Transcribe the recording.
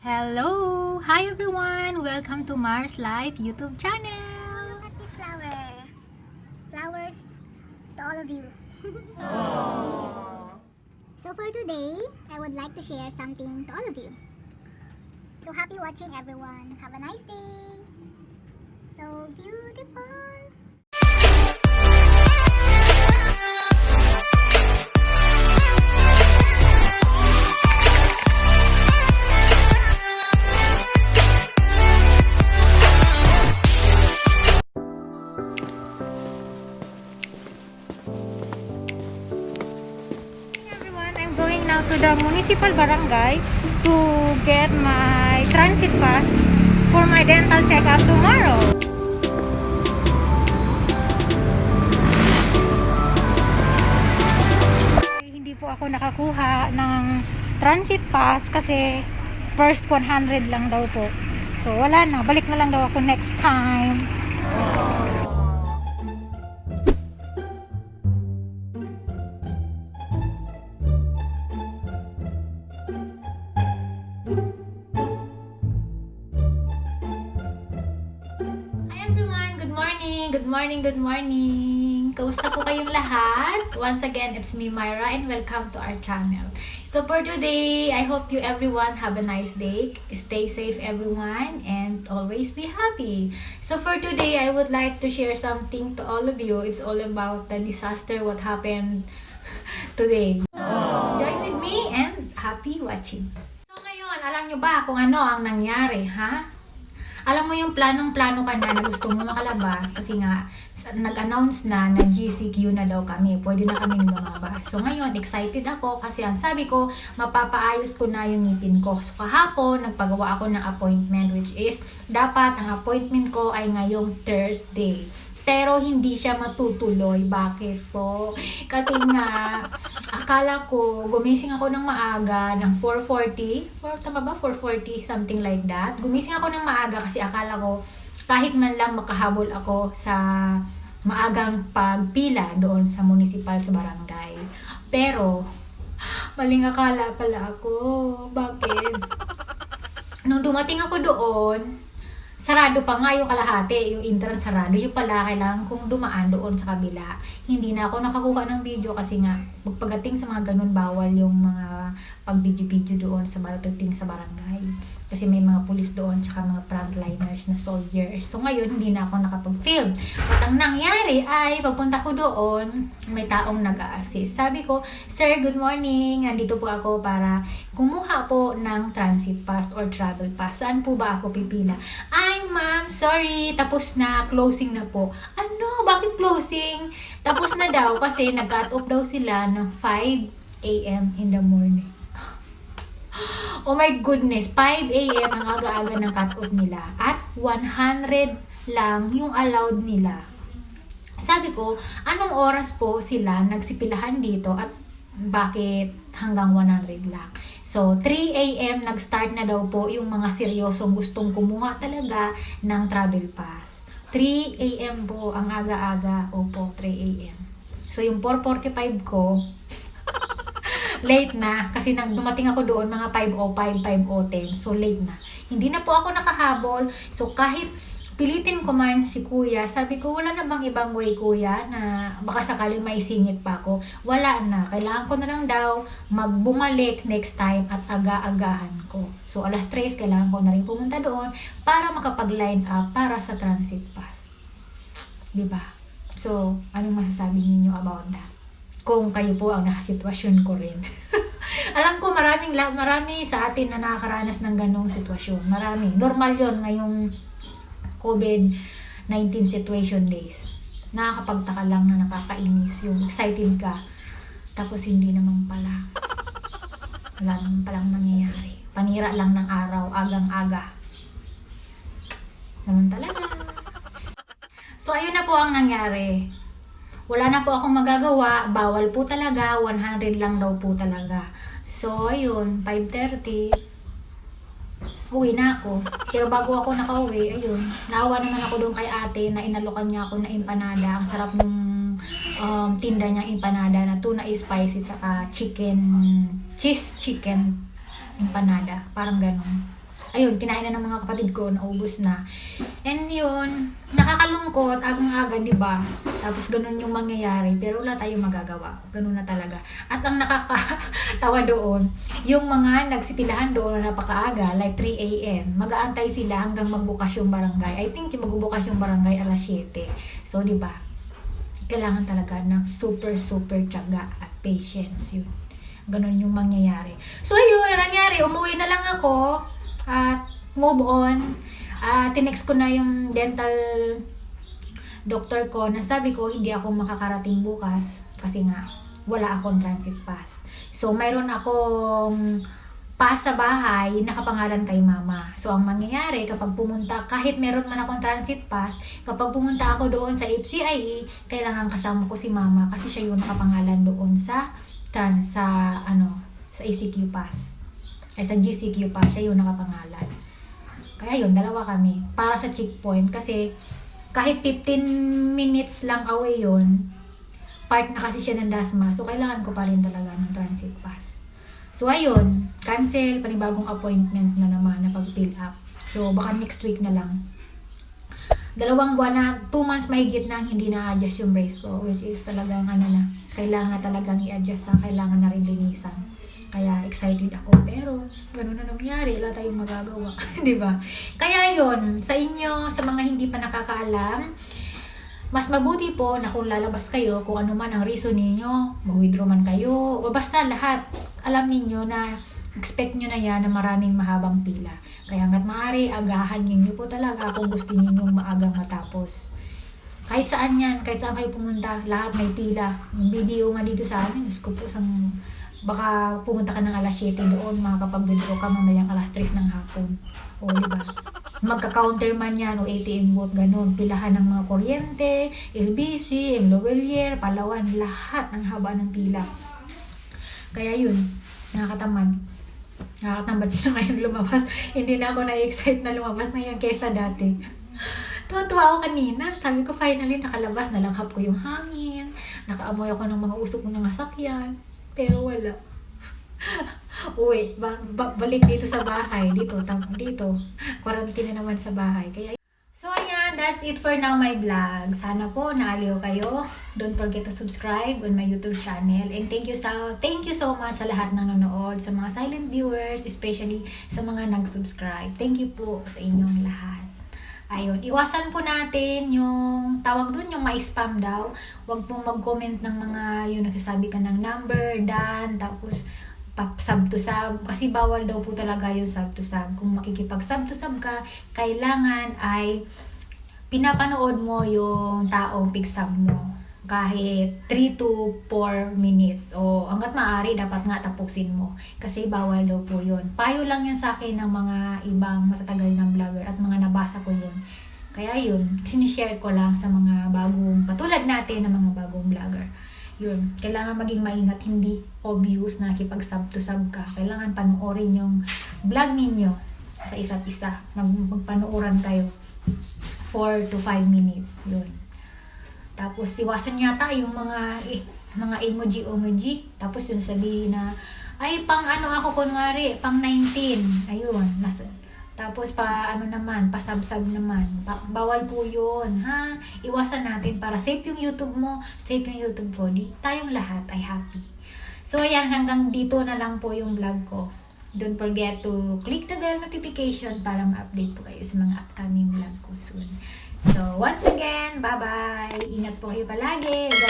Hello! Hi everyone! Welcome to Mars Life YouTube channel! Look at this flower. Flowers to all of you. So for today, I would like to share something to all of you. So happy watching everyone. Have a nice day. So beautiful. Everyone, I'm going now to the municipal barangay to get my transit pass for my dental checkup tomorrow. Hindi po ako nakakuha ng transit pass kasi first 100 lang daw po. So wala na, balik na lang daw ako next time. Good morning! Kamusta po kayong lahat? Once again, it's me, Myra, and welcome to our channel. So for today, I hope you everyone have a nice day. Stay safe everyone, and always be happy. So for today, I would like to share something to all of you. It's all about the disaster, what happened today. Join with me and happy watching. So ngayon, alam nyo ba kung ano ang nangyari, ha? Alam mo yung planong-plano ka na gusto mo makalabas kasi nga nag-announce na GCQ na daw kami. Pwede na kami lumabas. So ngayon, excited ako kasi ang sabi ko, mapapaayos ko na yung ngipin ko. So kahapon, nagpagawa ako ng appointment which is dapat ang appointment ko ay ngayong Thursday. Pero hindi siya matutuloy. Bakit po? Kasi nga, akala ko, gumising ako ng maaga ng 4:40. Tama ba? 4:40, something like that. Gumising ako ng maaga kasi akala ko, kahit man lang makahabol ako sa maagang pagpila doon sa municipal sa barangay. Pero, maling akala pala ako. Bakit? Nung dumating ako doon, sarado pa nga yung kalahati, yung entrance sarado. Yung pala, kailangan kong dumaan doon sa kabila. Hindi na ako nakakuha ng video kasi nga, pagdating sa mga ganun, bawal yung mga pag-video-video doon sa pagdating sa barangay. Kasi may mga pulis doon, tsaka mga frontliners na soldiers. So ngayon, hindi na ako nakapag-film. At ang nangyari ay, pagpunta ko doon, may taong nag-a-assist. Sabi ko, Sir, good morning. Nandito po ako para kumuha po ng transit pass or travel pass. Saan po ba ako pipila? Ay, ma'am, sorry. Tapos na, closing na po. Ano? Bakit closing? Tapos na daw kasi nag-cut off daw sila ng 5 a.m. in the morning. Oh my goodness, 5 a.m. ang aga-aga ng cut-off nila at 100 lang yung allowed nila. Sabi ko, anong oras po sila nagsipilahan dito at bakit hanggang 100 lang? So, 3 a.m. nag-start na daw po yung mga seryosong gustong kumuha talaga ng travel pass. 3 a.m. po ang aga-aga. Opo, 3 a.m. So, yung 4:45 ko, late na kasi nang dumating ako doon mga 5:05, 5:10. So late na. Hindi na po ako nakahabol. So kahit pilitin ko man si kuya, sabi ko wala na bang ibang way kuya na baka sakaling maisingit pa ako. Wala na. Kailangan ko na lang daw magbumalik next time at aga-agahan ko. So alas 3 kailangan ko na rin pumunta doon para makapag-line up para sa transit pass. Diba? So anong masasabi niyo about that? Kung kayo po ang nakasitwasyon ko rin. Alam ko marami sa atin na nakakaranas ng ganong sitwasyon. Marami. Normal yon ngayong COVID-19 situation days. Nakakapagtaka lang na nakakainis. Yung excited ka. Tapos hindi naman pala. Wala naman palang nangyayari. Panira lang ng araw. Agang-aga. Naman talaga. So ayun na po ang nangyari. Wala na po akong magagawa, bawal po talaga, 100 lang daw po talaga. So, ayun, 5:30, uwi na ako. Pero bago ako nakauwi, ayun, naawa naman ako doon kay ate na inalokan niya ako na empanada. Ang sarap ng tinda niyang empanada na tuna spicy tsaka cheese chicken empanada. Parang ganun. ayun, kinain na ng mga kapatid ko, naubos na. And yun, nakakalungkot, agang-aga, di ba? Tapos ganun yung mangyayari, pero wala tayong magagawa. Ganun na talaga. At ang nakakatawa doon, yung mga nagsipilahan doon na napakaaga, like 3 a.m., mag-aantay sila hanggang magbukas yung barangay. I think magbubukas yung barangay alas 7. So, di ba? Kailangan talaga ng super tiyaga at patience yun. Ganun yung mangyayari. So, ayun, na nangyari, umuwi na lang ako at move on. Tinext ko na yung dental doctor ko na sabi ko hindi ako makakarating bukas kasi nga wala akong transit pass. So, mayroon akong pass sa bahay nakapangalan kay mama. So, ang mangyayari kapag pumunta, kahit meron man akong transit pass, kapag pumunta ako doon sa FCIE, kailangan kasama ko si mama kasi siya yung nakapangalan doon sa ECQ pass. Ay, sa GCQ pass, siya yung nakapangalan. Kaya yun, dalawa kami. Para sa checkpoint kasi kahit 15 minutes lang away yun, part na kasi siya ng DASMA. So, kailangan ko pa rin talaga ng transit pass. So, ayun. Cancel, panibagong appointment na naman na pag-fill up. So, baka next week na lang. 2 buwan na, 2 months mahigit na hindi na-adjust yung brace ko. Which is talagang kailangan na talagang i-adjust. Kailangan na rin linisan. Kaya excited ako. Pero, gano'n na nangyari. Wala tayong magagawa. Diba? Kaya yun, sa inyo, sa mga hindi pa nakakaalam, mas mabuti po na kung lalabas kayo, kung ano man ang reason ninyo, mag-withdraw man kayo, o basta lahat, alam ninyo na expect nyo na yan na maraming mahabang pila. Kaya hanggat maaari, agahan ninyo po talaga kung gusto ninyong maagang matapos. Kahit saan yan, kahit saan kayo pumunta, lahat may pila. Yung video nga dito sa amin, Diyos ko po, baka pumunta ka ng alas 7 doon, makakapag-withdraw ka mamayang alas 3 ng hapon. O, diba? Magka-counter man yan o ATM booth, ganun. Pilahan ng mga kuryente, LBC, Mlowelier, Palawan, lahat ng haba ng pila. Kaya yun, nakakatamad. Nakakatamad na ngayon lumabas. Hindi na ako na-excite na lumabas ngayon kaysa dati. Tuwa-tuwa ako kanina. Sabi ko, finally, nakalabas. Nalanghap ko yung hangin. Nakaamoy ako ng mga usok ng nasakyan. Pero wala. Uwi, balik dito sa bahay. Dito. Quarantine na naman sa bahay. Kaya, so ayan, that's it for now my vlog. Sana po naaliw kayo. Don't forget to subscribe on my YouTube channel. And thank you so much sa lahat ng nanonood, sa mga silent viewers, especially sa mga nag-subscribe. Thank you po sa inyong lahat. Ayun, iwasan po natin yung tawag dun, yung ma-spam daw. Huwag pong mag-comment ng mga yung nagsasabi ka ng number, dan, tapos sub to sub. Kasi bawal daw po talaga yung sub to sub. Kung makikipag sub to sub ka, kailangan ay pinapanood mo yung taong pig-sub mo. Kahit 3 to 4 minutes. O hanggat maaari, dapat nga tapusin mo. Kasi bawal daw po yun. Payo lang yan sa akin ng mga ibang matatagal ng vlogger at mga nabasa ko yun. Kaya yun, sinishare ko lang sa mga bagong, katulad natin ng mga bagong vlogger. Yun, kailangan maging maingat, hindi obvious na kipag-sub to sub ka. Kailangan panoorin yung vlog ninyo sa isa't isa. Magpanooran kayo 4 to 5 minutes. Yun. Tapos, iwasan yata yung mga emoji. Tapos, yung sabihin na, ay, pang ako kunwari, pang 19. Ayun. Tapos, pasab-sab naman. Bawal po yun, ha? Iwasan natin para safe yung YouTube mo, safe yung YouTube ko. Tayong lahat ay happy. So, ayan, hanggang dito na lang po yung vlog ko. Don't forget to click the bell notification para ma-update po kayo sa mga upcoming vlog ko soon. So, once again, bye-bye! Ingat po kayo palagi! God